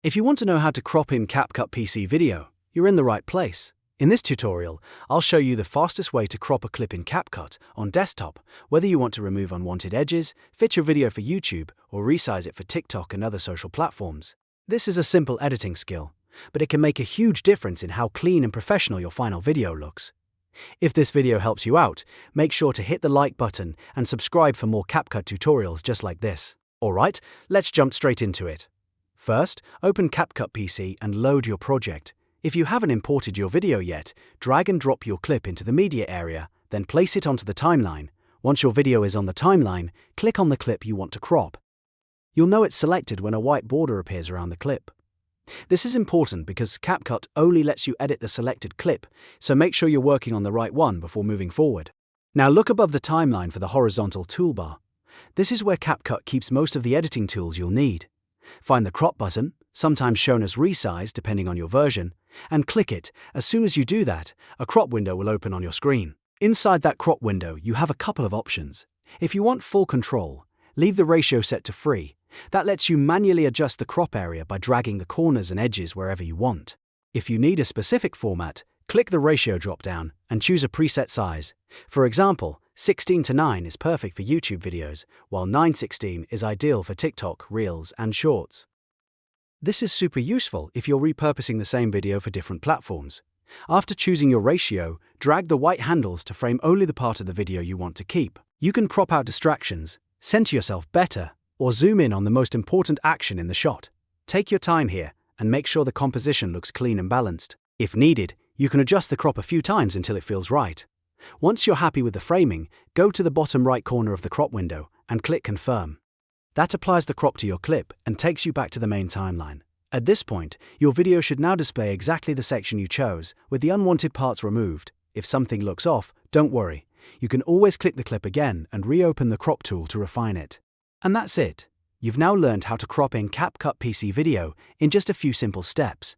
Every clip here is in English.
If you want to know how to crop in CapCut PC video, you're in the right place. In this tutorial, I'll show you the fastest way to crop a clip in CapCut on desktop, whether you want to remove unwanted edges, fit your video for YouTube, or resize it for TikTok and other social platforms. This is a simple editing skill, but it can make a huge difference in how clean and professional your final video looks. If this video helps you out, make sure to hit the like button and subscribe for more CapCut tutorials just like this. Alright, let's jump straight into it. First, open CapCut PC and load your project. If you haven't imported your video yet, drag and drop your clip into the media area, then place it onto the timeline. Once your video is on the timeline, click on the clip you want to crop. You'll know it's selected when a white border appears around the clip. This is important because CapCut only lets you edit the selected clip, so make sure you're working on the right one before moving forward. Now look above the timeline for the horizontal toolbar. This is where CapCut keeps most of the editing tools you'll need. Find the crop button, sometimes shown as Resize depending on your version, and click it. As soon as you do that, a crop window will open on your screen. Inside that crop window, you have a couple of options. If you want full control, leave the ratio set to free. That lets you manually adjust the crop area by dragging the corners and edges wherever you want. If you need a specific format, click the ratio drop-down and choose a preset size. For example, 16:9 is perfect for YouTube videos, while 9:16 is ideal for TikTok, Reels, and Shorts. This is super useful if you're repurposing the same video for different platforms. After choosing your ratio, drag the white handles to frame only the part of the video you want to keep. You can crop out distractions, center yourself better, or zoom in on the most important action in the shot. Take your time here and make sure the composition looks clean and balanced. If needed, you can adjust the crop a few times until it feels right. Once you're happy with the framing, go to the bottom right corner of the crop window and click Confirm. That applies the crop to your clip and takes you back to the main timeline. At this point, your video should now display exactly the section you chose, with the unwanted parts removed. If something looks off, don't worry. You can always click the clip again and reopen the crop tool to refine it. And that's it. You've now learned how to crop in CapCut PC video in just a few simple steps.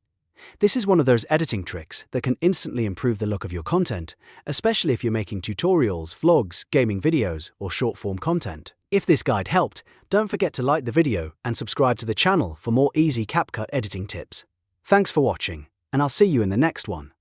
This is one of those editing tricks that can instantly improve the look of your content, especially if you're making tutorials, vlogs, gaming videos, or short-form content. If this guide helped, don't forget to like the video and subscribe to the channel for more easy CapCut editing tips. Thanks for watching, and I'll see you in the next one.